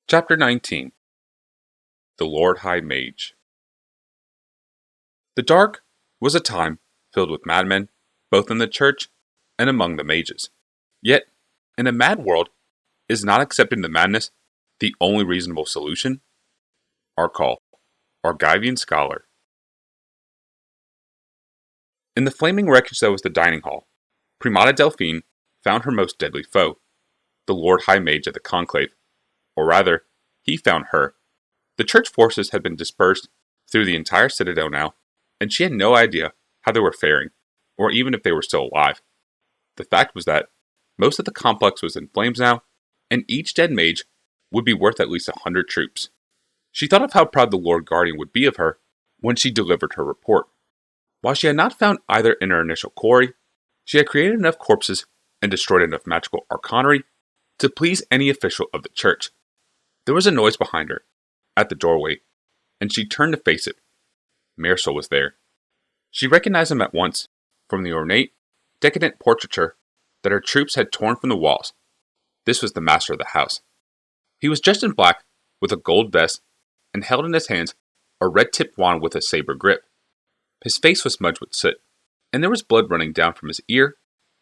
Chapter 19 The Lord High Mage. The Dark was a time filled with madmen, both in the church and among the mages. Yet, in a mad world, is not accepting the madness the only reasonable solution? Arcall, Argivian scholar. In the flaming wreckage that was the dining hall, Primata Delphine found her most deadly foe, the Lord High Mage of the Conclave. Or rather, he found her. The church forces had been dispersed through the entire Citadel now, and she had no idea how they were faring, or even if they were still alive. The fact was that most of the complex was in flames now, and each dead mage would be worth at least 100 troops. She thought of how proud the Lord Guardian would be of her when she delivered her report. While she had not found either in her initial quarry, she had created enough corpses and destroyed enough magical arcanery to please any official of the church. There was a noise behind her, at the doorway, and she turned to face it. Marisol was there. She recognized him at once from the ornate, decadent portraiture that her troops had torn from the walls. This was the master of the house. He was dressed in black with a gold vest and held in his hands a red-tipped wand with a saber grip. His face was smudged with soot, and there was blood running down from his ear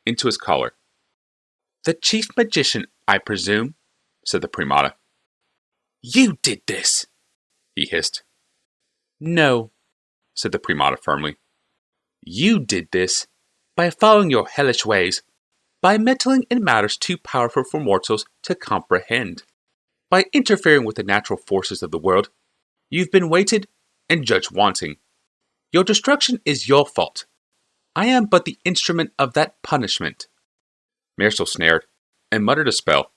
into his collar. "The chief magician, I presume," said the Primata. "You did this," he hissed. "No," said the Primata firmly. "You did this by following your hellish ways, by meddling in matters too powerful for mortals to comprehend, by interfering with the natural forces of the world. You've been weighted and judged wanting. Your destruction is your fault. I am but the instrument of that punishment." Marisol snared and muttered a spell.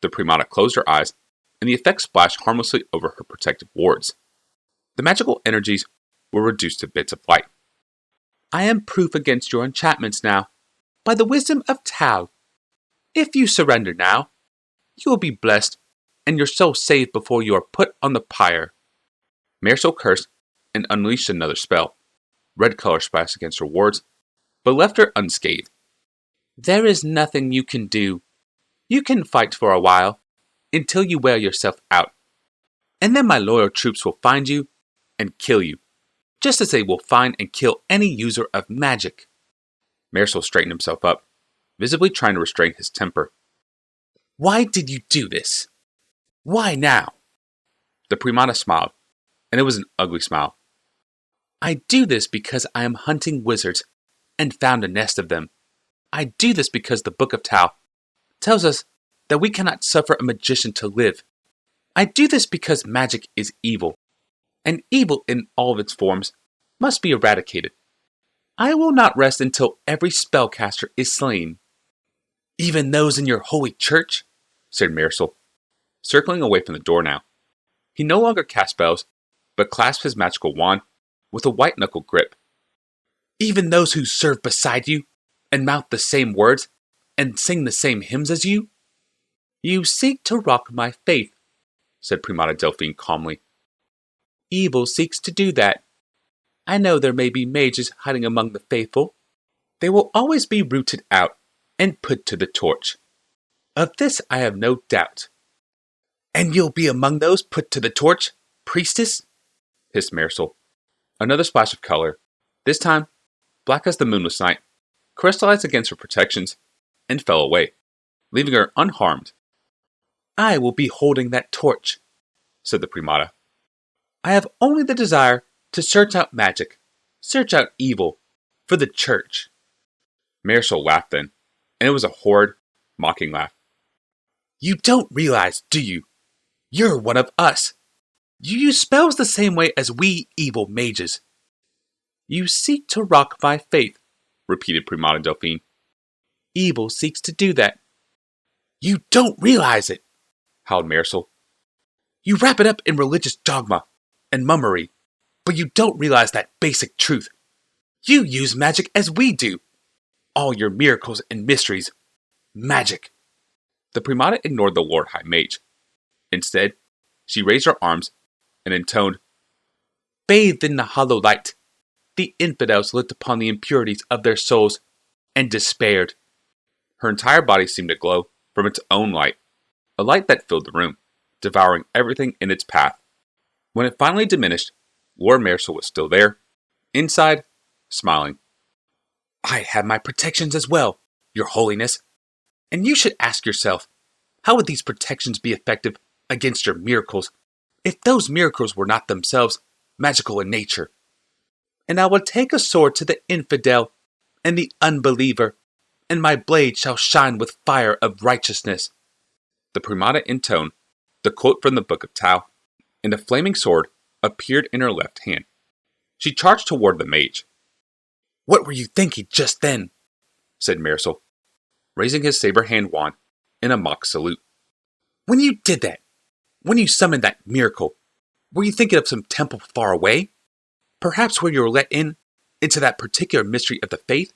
The Primata closed her eyes, and the effect splashed harmlessly over her protective wards. The magical energies were reduced to bits of light. "I am proof against your enchantments now, by the wisdom of Tau. If you surrender now, you will be blessed, and your soul saved before you are put on the pyre." Marisol cursed and unleashed another spell. Red color splashed against her wards, but left her unscathed. "There is nothing you can do. You can fight for a while, until you wear yourself out. And then my loyal troops will find you and kill you, just as they will find and kill any user of magic." Marisol straightened himself up, visibly trying to restrain his temper. "Why did you do this? Why now?" The Primata smiled, and it was an ugly smile. "I do this because I am hunting wizards and found a nest of them. I do this because the Book of Tau tells us that we cannot suffer a magician to live. I do this because magic is evil, and evil in all of its forms must be eradicated. I will not rest until every spellcaster is slain." "Even those in your holy church?" said Marisol, circling away from the door now. He no longer cast spells, but clasped his magical wand with a white-knuckle grip. "Even those who serve beside you, and mouth the same words, and sing the same hymns as you?" "You seek to rock my faith," said Primata Delphine calmly. "Evil seeks to do that. I know there may be mages hiding among the faithful. They will always be rooted out and put to the torch. Of this I have no doubt." "And you'll be among those put to the torch, priestess?" hissed Marisol. Another splash of color, this time black as the moonless night, crystallized against her protections and fell away, leaving her unharmed. "I will be holding that torch," said the Primata. "I have only the desire to search out magic, search out evil, for the church." Marisol laughed then, and it was a horrid, mocking laugh. "You don't realize, do you? You're one of us. You use spells the same way as we evil mages." "You seek to rock my faith," repeated Primata Delphine. "Evil seeks to do that." "You don't realize it," howled Marisol. "You wrap it up in religious dogma and mummery, but you don't realize that basic truth. You use magic as we do. All your miracles and mysteries. Magic." The Primata ignored the Lord High Mage. Instead, she raised her arms and intoned, "Bathed in the hollow light, the infidels looked upon the impurities of their souls and despaired." Her entire body seemed to glow from its own light, a light that filled the room. devouring everything in its path. When it finally diminished, Lord Maresil was still there, inside, smiling. I have my protections as well, Your Holiness. And you should ask yourself, how would these protections be effective against your miracles if those miracles were not themselves magical in nature? And I will take a sword to the infidel and the unbeliever, and my blade shall shine with fire of righteousness. The primata intoned the quote from the Book of Tao, and a flaming sword appeared in her left hand. She charged toward the mage. What were you thinking just then? Said Maresil, raising his saber hand wand in a mock salute. When you did that, when you summoned that miracle, were you thinking of some temple far away? Perhaps where you were let in into that particular mystery of the faith?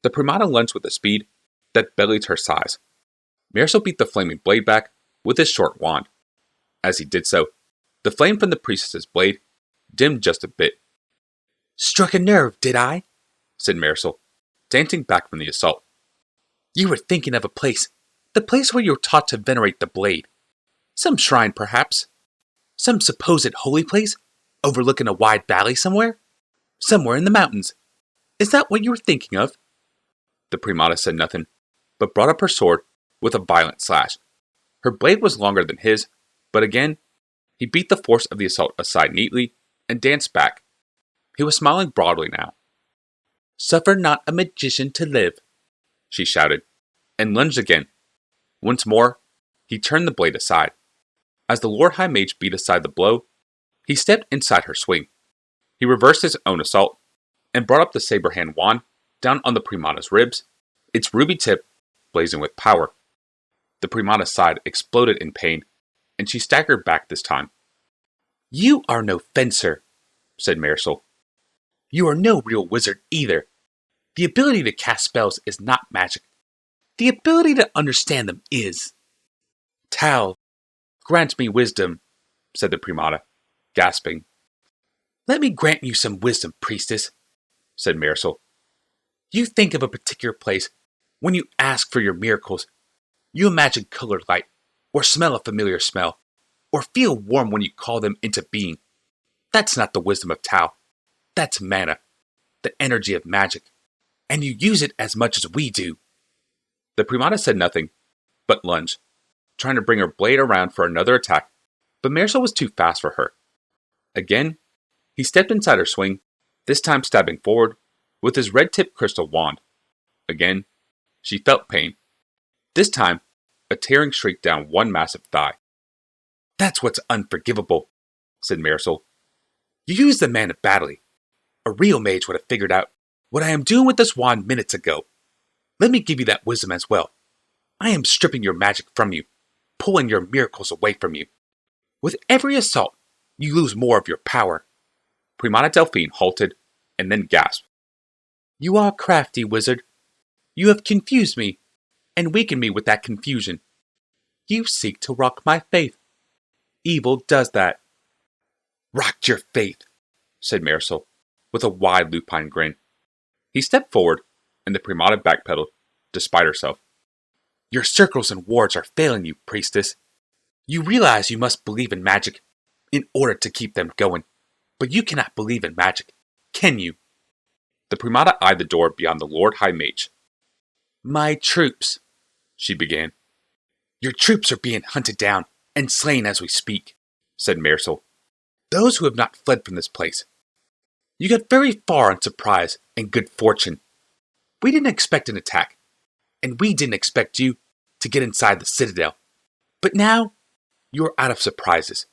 The primata lunged with a speed that belied her size. Maresil beat the flaming blade back with his short wand. As he did so, the flame from the priestess's blade dimmed just a bit. Struck a nerve, did I? Said Maresil, dancing back from the assault. You were thinking of a place, the place where you were taught to venerate the blade. Some shrine, perhaps. Some supposed holy place, overlooking a wide valley somewhere. Somewhere in the mountains. Is that what you were thinking of? The primata said nothing, but brought up her sword with a violent slash. Her blade was longer than his, but again, he beat the force of the assault aside neatly and danced back. He was smiling broadly now. Suffer not a magician to live, she shouted, and lunged again. Once more, he turned the blade aside. As the Lord High Mage beat aside the blow, he stepped inside her swing. He reversed his own assault, and brought up the saber hand wand down on the primata's ribs, its ruby tip blazing with power. The primata's side exploded in pain, and she staggered back this time. You are no fencer, said Maresil. You are no real wizard either. The ability to cast spells is not magic. The ability to understand them is. Tao, grant me wisdom, said the primata, gasping. Let me grant you some wisdom, priestess, said Maresil. You think of a particular place when you ask for your miracles. You imagine colored light, or smell a familiar smell, or feel warm when you call them into being. That's not the wisdom of Tao. That's mana, the energy of magic, and you use it as much as we do. The primata said nothing, but lunged, trying to bring her blade around for another attack, but Maresil was too fast for her. Again, he stepped inside her swing, this time stabbing forward with his red-tipped crystal wand. Again, she felt pain. This time, a tearing shriek down one massive thigh. That's what's unforgivable, said Maresil. You used the mana badly. A real mage would have figured out what I am doing with this wand minutes ago. Let me give you that wisdom as well. I am stripping your magic from you, pulling your miracles away from you. With every assault, you lose more of your power. Primata Delphine halted and then gasped. You are crafty, wizard. You have confused me and weakened me with that confusion. You seek to rock my faith. Evil does that. Rocked your faith, said Maresil, with a wide lupine grin. He stepped forward, and the primata backpedaled, despite herself. Your circles and wards are failing you, priestess. You realize you must believe in magic in order to keep them going, but you cannot believe in magic, can you? The primata eyed the door beyond the Lord High Mage. My troops, she began. Your troops are being hunted down and slain as we speak, said Maresil. Those who have not fled from this place. You got very far on surprise and good fortune. We didn't expect an attack, and we didn't expect you to get inside the Citadel. But now, you are out of surprises,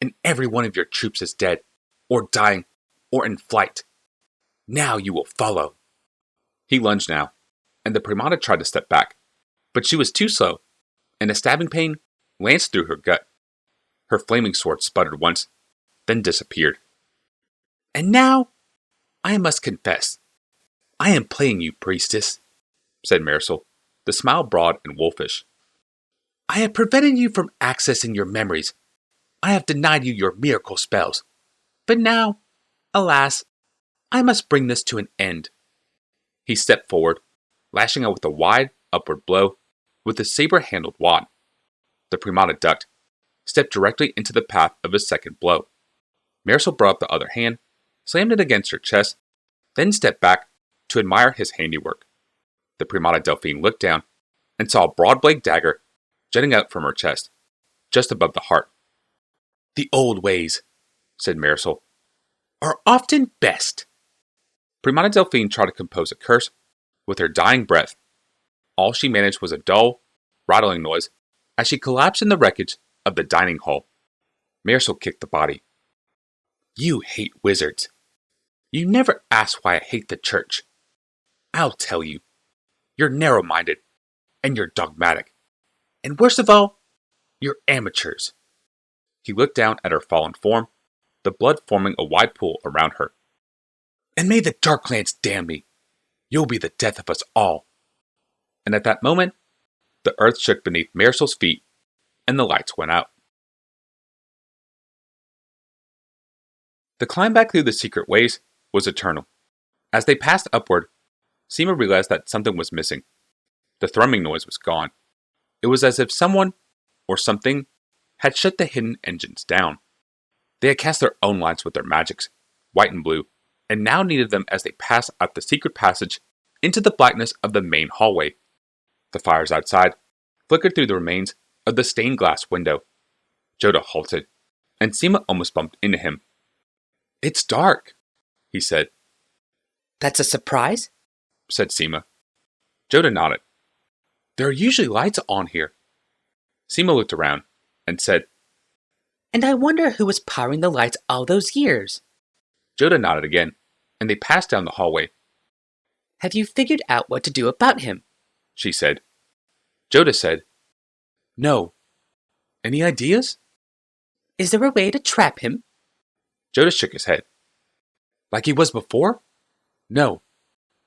and every one of your troops is dead, or dying, or in flight. Now you will follow. He lunged now, and the primata tried to step back, but she was too slow, and a stabbing pain lanced through her gut. Her flaming sword sputtered once, then disappeared. And now, I must confess, I am playing you, priestess, said Maresil, the smile broad and wolfish. I have prevented you from accessing your memories. I have denied you your miracle spells. But now, alas, I must bring this to an end. He stepped forward, lashing out with a wide, upward blow with the saber-handled wand. The primata ducked, stepped directly into the path of his second blow. Marisol brought up the other hand, slammed it against her chest, then stepped back to admire his handiwork. The Primata Delphine looked down and saw a broad-blade dagger jutting out from her chest, just above the heart. "The old ways," said Marisol, "are often best." Primata Delphine tried to compose a curse with her dying breath. All she managed was a dull, rattling noise as she collapsed in the wreckage of the dining hall. Marisol kicked the body. "You hate wizards. You never ask why I hate the church. I'll tell you. You're narrow-minded, and you're dogmatic. And worst of all, you're amateurs." He looked down at her fallen form, the blood forming a wide pool around her. "And may the Darklands damn me. You'll be the death of us all." And at that moment, the earth shook beneath Marisol's feet, and the lights went out. The climb back through the secret ways was eternal. As they passed upward, Sima realized that something was missing. The thrumming noise was gone. It was as if someone, or something, had shut the hidden engines down. They had cast their own lines with their magics, white and blue, and now needed them as they passed out the secret passage into the blackness of the main hallway. The fires outside flickered through the remains of the stained glass window. Jota halted, and Sima almost bumped into him. "It's dark," he said. "That's a surprise?" said Sima. Jota nodded. "There are usually lights on here." Sima looked around and said, "And I wonder who was powering the lights all those years." Jota nodded again, and they passed down the hallway. "Have you figured out what to do about him?" she said. Jota said, "No. Any ideas?" "Is there a way to trap him?" Jota shook his head. "Like he was before? No,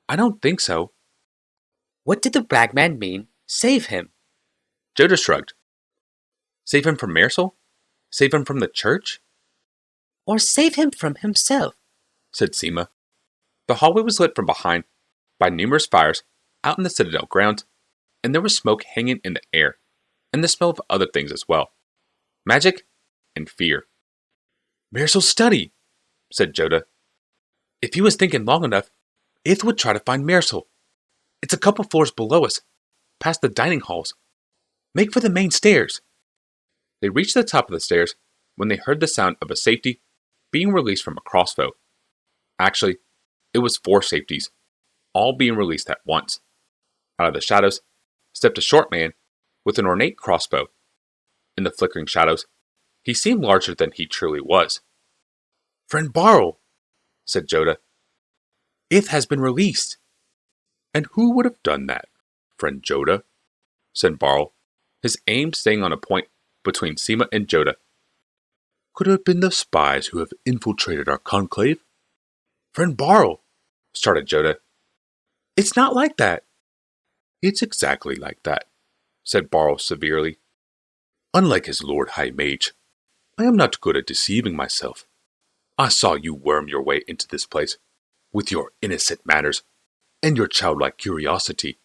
I don't think so." "What did the ragman mean? Save him?" Jota shrugged. "Save him from Marisol? Save him from the church?" "Or save him from himself?" said Sima. The hallway was lit from behind by numerous fires out in the Citadel grounds, and there was smoke hanging in the air, and the smell of other things as well. Magic and fear. "Marisol's study," said Jota. "If he was thinking long enough, Ith would try to find Marisol. It's a couple floors below us, past the dining halls. Make for the main stairs." They reached the top of the stairs when they heard the sound of a safety being released from a crossbow. Actually, it was 4 safeties, all being released at once. Out of the shadows stepped a short man with an ornate crossbow. In the flickering shadows, he seemed larger than he truly was. "Friend Barl," said Jota. "Ith has been released." "And who would have done that, friend Jota?" said Barl, his aim staying on a point between Sima and Jota. "Could it have been the spies who have infiltrated our conclave?" "Friend Barl," started Jota. "It's not like that." "It's exactly like that," said Barl severely. "Unlike his Lord High Mage, I am not good at deceiving myself. I saw you worm your way into this place, with your innocent manners and your childlike curiosity.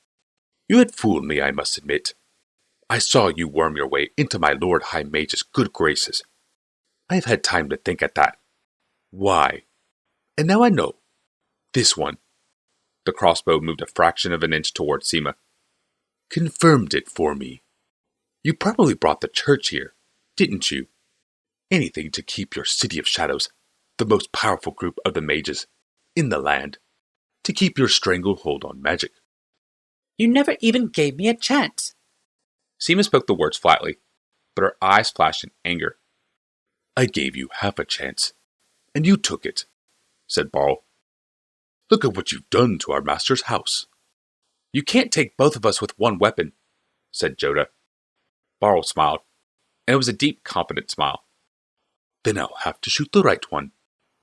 You had fooled me, I must admit. I saw you worm your way into my Lord High Mage's good graces. I have had time to think at that. Why? And now I know. This one," the crossbow moved a fraction of an inch toward Sima, "confirmed it for me. You probably brought the church here, didn't you? Anything to keep your City of Shadows, the most powerful group of the mages in the land, to keep your stranglehold on magic." "You never even gave me a chance." Sima spoke the words flatly, but her eyes flashed in anger. "I gave you half a chance, and you took it," said Barl. "Look at what you've done to our master's house." "You can't take both of us with one weapon," said Jota. Barl smiled, and it was a deep, confident smile. "Then I'll have to shoot the right one,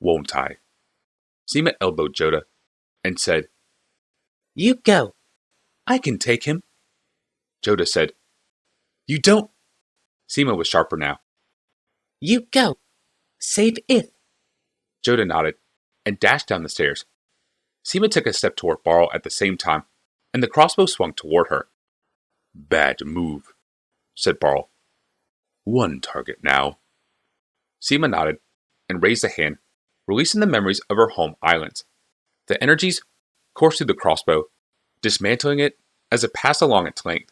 won't I?" Sima elbowed Jota and said, "You go." "I can take him." Jota said, "You don't." Sima was sharper now. "You go. Save Ith." Jota nodded and dashed down the stairs. Sima took a step toward Barl at the same time, and the crossbow swung toward her. "Bad move," said Barl. One target now. Sima nodded and raised a hand, releasing the memories of her home islands. The energies coursed through the crossbow, dismantling it as it passed along its length.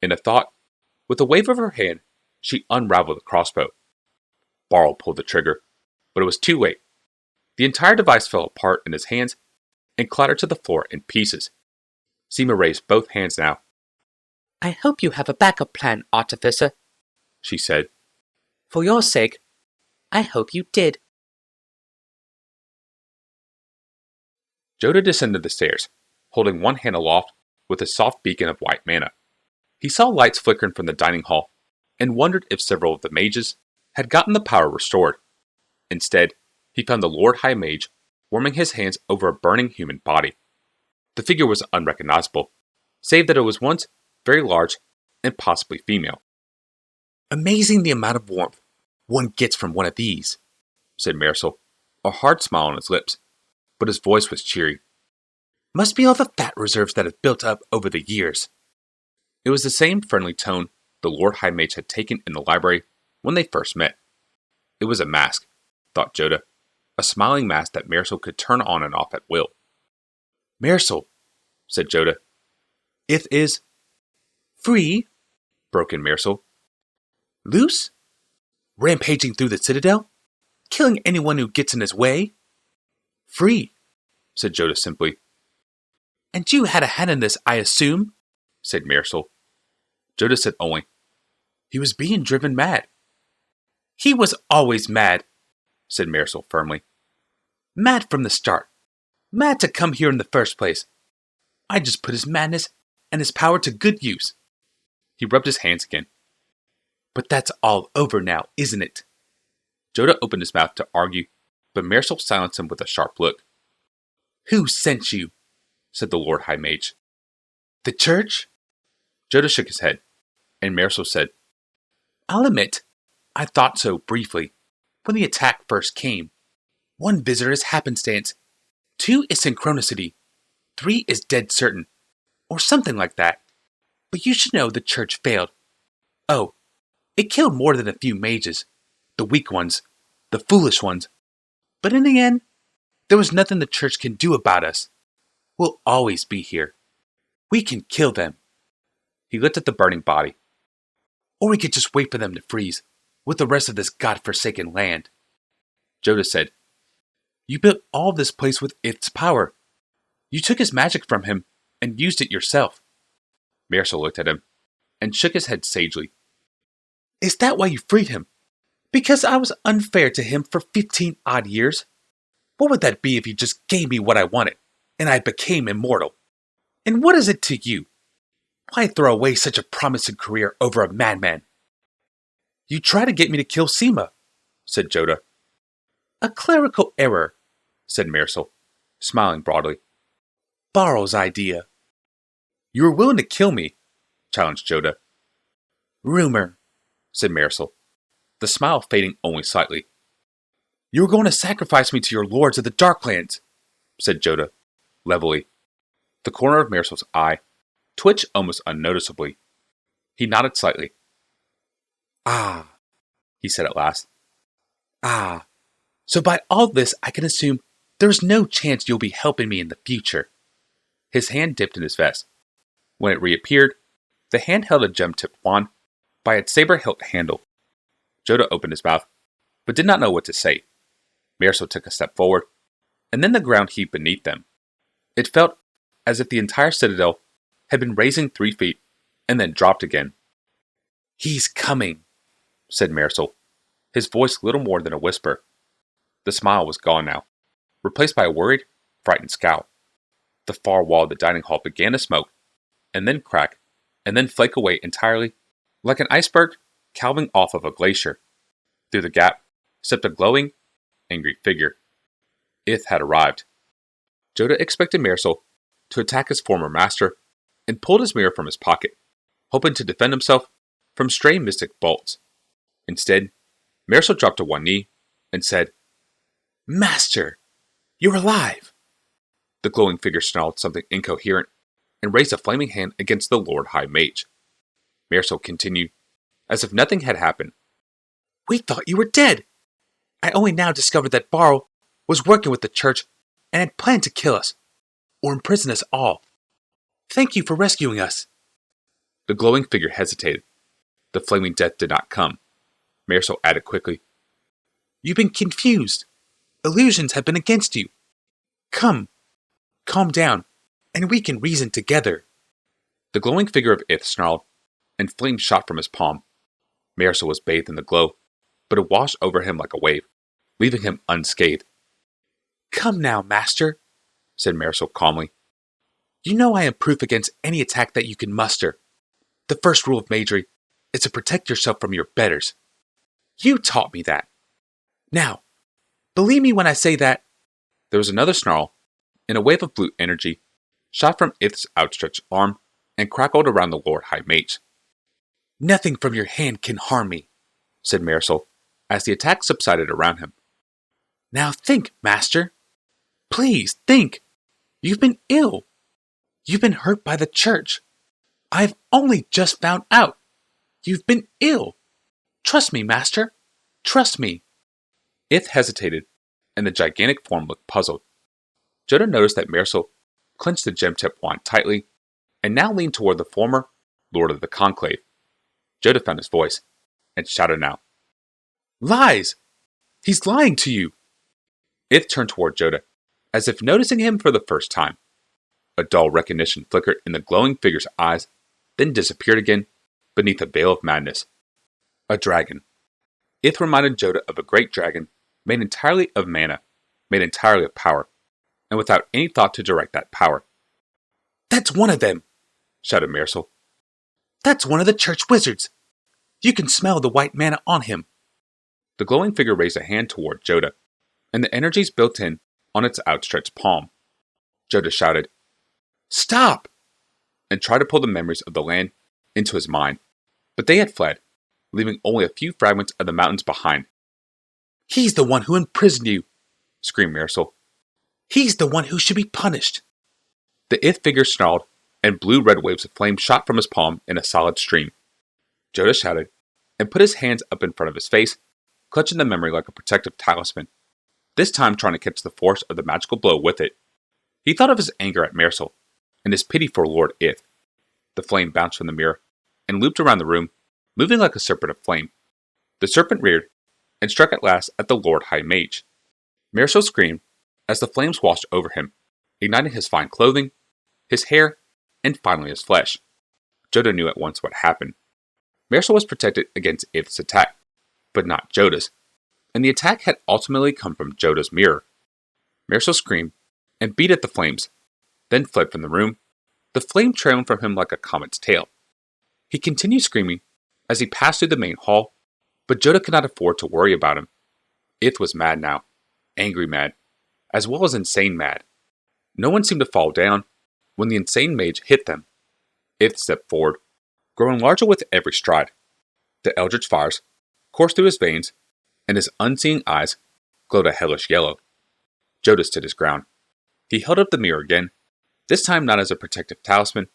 In a thought, with a wave of her hand, she unraveled the crossbow. Barl pulled the trigger, but it was too late. The entire device fell apart in his hands and clattered to the floor in pieces. Sima raised both hands now. I hope you have a backup plan, Artificer, she said. For your sake, I hope you did. Jota descended the stairs, holding one hand aloft with a soft beacon of white mana. He saw lights flickering from the dining hall and wondered if several of the mages had gotten the power restored. Instead, he found the Lord High Mage warming his hands over a burning human body. The figure was unrecognizable, save that it was once very large and possibly female. Amazing the amount of warmth one gets from one of these, said Marisol, a hard smile on his lips, but his voice was cheery. Must be all the fat reserves that have built up over the years. It was the same friendly tone the Lord High Mage had taken in the library when they first met. It was a mask, thought Jota, a smiling mask that Marisol could turn on and off at will. Marisol, said Jota. Ith is free, broke in Marisol. Loose? Rampaging through the Citadel? Killing anyone who gets in his way? Free, said Jota simply. And you had a hand in this, I assume, said Marisol. Jota said only, he was being driven mad. He was always mad, said Marisol firmly. Mad from the start. Mad to come here in the first place. I just put his madness and his power to good use. He rubbed his hands again. But that's all over now, isn't it? Jota opened his mouth to argue, but Marisol silenced him with a sharp look. Who sent you? Said the Lord High Mage. The church? Jota shook his head, and Marisol said, I'll admit, I thought so briefly, when the attack first came. 1 visitor is happenstance, 2 is synchronicity, 3 is dead certain, or something like that. But you should know the church failed. Oh, it killed more than a few mages, the weak ones, the foolish ones. But in the end, there was nothing the church can do about us. We'll always be here. We can kill them. He looked at the burning body. Or we could just wait for them to freeze, with the rest of this godforsaken land. Jota said, You built all this place with its power. You took his magic from him and used it yourself. Marisol looked at him and shook his head sagely. Is that why you freed him? Because I was unfair to him for 15-odd years? What would that be if you just gave me what I wanted, and I became immortal? And what is it to you? Why throw away such a promising career over a madman? You try to get me to kill Sima, said Jota. A clerical error, said Marisol, smiling broadly. Barl's idea. You were willing to kill me, challenged Jota. Rumor, said Marisol, the smile fading only slightly. You were going to sacrifice me to your lords of the Darklands, said Jota, levelly. The corner of Marisol's eye twitched almost unnoticeably. He nodded slightly. Ah, he said at last. Ah, so by all this I can assume there's no chance you'll be helping me in the future. His hand dipped in his vest. When it reappeared, the hand held a gem-tipped wand by its saber-hilt handle. Jota opened his mouth, but did not know what to say. Marisol took a step forward, and then the ground heaved beneath them. It felt as if the entire citadel had been raising 3 feet, and then dropped again. He's coming, said Marisol, his voice little more than a whisper. The smile was gone now, replaced by a worried, frightened scowl. The far wall of the dining hall began to smoke, and then crack, and then flake away entirely, like an iceberg calving off of a glacier. Through the gap stepped a glowing, angry figure. Ith had arrived. Jota expected Marisol to attack his former master, and pulled his mirror from his pocket, hoping to defend himself from stray mystic bolts. Instead, Marisol dropped to one knee and said, Master, you're alive! The glowing figure snarled something incoherent and raised a flaming hand against the Lord High Mage. Marisol continued, as if nothing had happened. We thought you were dead. I only now discovered that Barl was working with the church and had planned to kill us, or imprison us all. Thank you for rescuing us. The glowing figure hesitated. The flaming death did not come. Marisol added quickly, You've been confused. Illusions have been against you. Come, calm down, and we can reason together. The glowing figure of Ith snarled, and flame shot from his palm. Marisol was bathed in the glow, but it washed over him like a wave, leaving him unscathed. Come now, Master, said Marisol calmly. You know I am proof against any attack that you can muster. The first rule of magery is to protect yourself from your betters. You taught me that. Now, believe me when I say that... There was another snarl, and a wave of blue energy shot from Ith's outstretched arm and crackled around the Lord High Mage. Nothing from your hand can harm me, said Marisol, as the attack subsided around him. Now think, Master. Please, think. You've been ill. You've been hurt by the church. I've only just found out. You've been ill. Trust me, Master. Trust me. Ith hesitated, and the gigantic form looked puzzled. Jota noticed that Marisol clenched the gem-tipped wand tightly, and now leaned toward the former Lord of the Conclave. Jota found his voice, and shouted now. Lies! He's lying to you! Ith turned toward Jota, as if noticing him for the first time. A dull recognition flickered in the glowing figure's eyes, then disappeared again beneath a veil of madness. A dragon. Ith reminded Jota of a great dragon made entirely of mana, made entirely of power, and without any thought to direct that power. That's one of them, shouted Marisol. That's one of the church wizards. You can smell the white mana on him. The glowing figure raised a hand toward Jota, and the energies built in on its outstretched palm. Jota shouted, Stop! And tried to pull the memories of the land into his mind, but they had fled, leaving only a few fragments of the mountains behind. He's the one who imprisoned you, screamed Marisol. He's the one who should be punished. The Ith figure snarled, and blue-red waves of flame shot from his palm in a solid stream. Jota shouted, and put his hands up in front of his face, clutching the memory like a protective talisman, this time trying to catch the force of the magical blow with it. He thought of his anger at Marisol, and his pity for Lord Ith. The flame bounced from the mirror, and looped around the room, moving like a serpent of flame. The serpent reared, and struck at last at the Lord High Mage. Marisol screamed as the flames washed over him, igniting his fine clothing, his hair, and finally his flesh. Jota knew at once what happened. Marisol was protected against Ith's attack, but not Jota's, and the attack had ultimately come from Jota's mirror. Marisol screamed and beat at the flames, then fled from the room, the flame trailing from him like a comet's tail. He continued screaming as he passed through the main hall, but Jota could not afford to worry about him. Ith was mad now, angry mad, as well as insane mad. No one seemed to fall down when the insane mage hit them. Ith stepped forward, growing larger with every stride. The eldritch fires coursed through his veins, and his unseeing eyes glowed a hellish yellow. Jota stood his ground. He held up the mirror again, this time not as a protective talisman,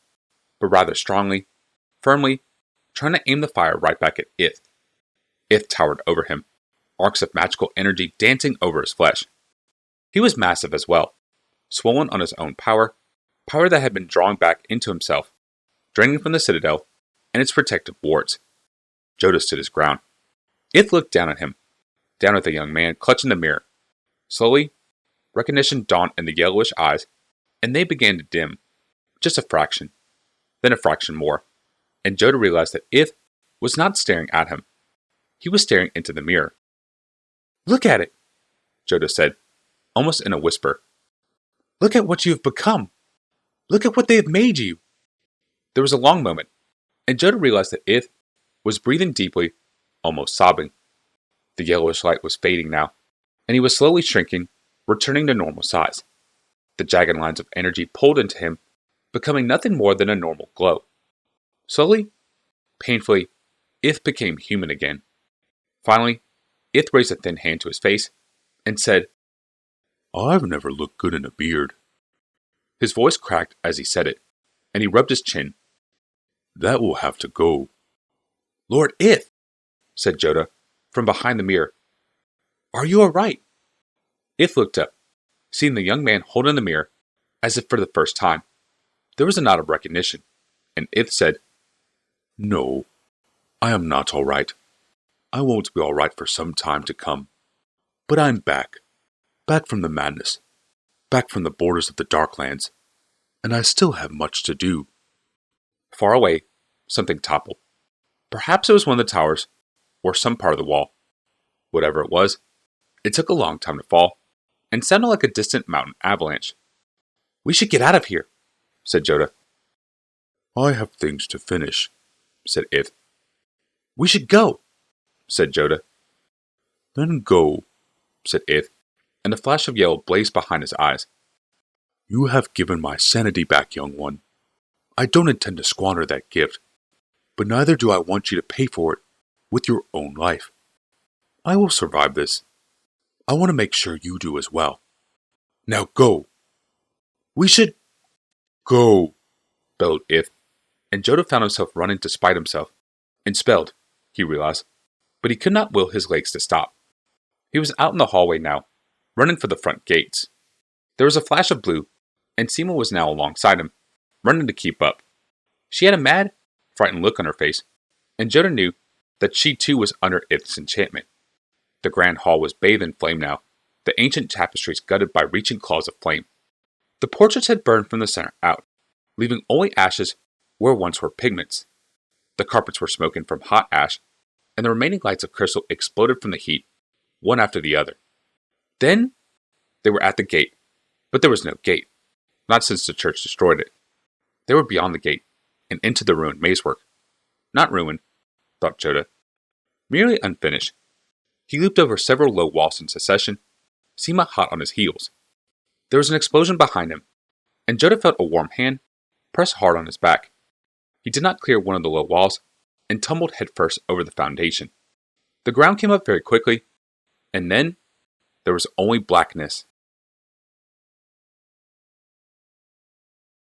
but rather strongly, firmly, trying to aim the fire right back at Ith. Ith towered over him, arcs of magical energy dancing over his flesh. He was massive as well, swollen on his own power that had been drawing back into himself, draining from the Citadel and its protective wards. Jota stood his ground. Ith looked down at him, down at the young man clutching the mirror. Slowly, recognition dawned in the yellowish eyes, and they began to dim. Just a fraction, then a fraction more, and Jota realized that Ith was not staring at him. He was staring into the mirror. Look at it, Jota said, almost in a whisper. Look at what you have become. Look at what they have made you. There was a long moment, and Jota realized that Ith was breathing deeply, almost sobbing. The yellowish light was fading now, and he was slowly shrinking, returning to normal size. The jagged lines of energy pulled into him, becoming nothing more than a normal glow. Slowly, painfully, Ith became human again. Finally, Ith raised a thin hand to his face and said, "I've never looked good in a beard." His voice cracked as he said it, and he rubbed his chin. "That will have to go." "Lord Ith," said Jota, from behind the mirror. Are you alright? Ith looked up, seeing the young man holding the mirror as if for the first time. There was a nod of recognition, and Ith said, No, I am not all right. I won't be all right for some time to come. But I'm back. Back from the madness. Back from the borders of the Darklands. And I still have much to do. Far away, something toppled. Perhaps it was one of the towers, or some part of the wall. Whatever it was, it took a long time to fall, and sounded like a distant mountain avalanche. We should get out of here, said Jota. I have things to finish, said Ith. We should go, said Jota. Then go, said Ith, and a flash of yellow blazed behind his eyes. You have given my sanity back, young one. I don't intend to squander that gift, but neither do I want you to pay for it with your own life. I will survive this. I want to make sure you do as well. Now go. We should go, bellowed Ith, and Jota found himself running despite himself, and spelled, he realized, but he could not will his legs to stop. He was out in the hallway now, running for the front gates. There was a flash of blue, and Sima was now alongside him, running to keep up. She had a mad, frightened look on her face, and Jota knew that she too was under Ith's enchantment. The grand hall was bathed in flame now, the ancient tapestries gutted by reaching claws of flame. The portraits had burned from the center out, leaving only ashes where once were pigments. The carpets were smoking from hot ash, and the remaining lights of crystal exploded from the heat, one after the other. Then they were at the gate, but there was no gate, not since the church destroyed it. They were beyond the gate, and into the ruined mazework. Not ruined, thought Jota, merely unfinished. He leaped over several low walls in succession, Sima hot on his heels. There was an explosion behind him, and Jota felt a warm hand press hard on his back. He did not clear one of the low walls, and tumbled headfirst over the foundation. The ground came up very quickly, and then there was only blackness.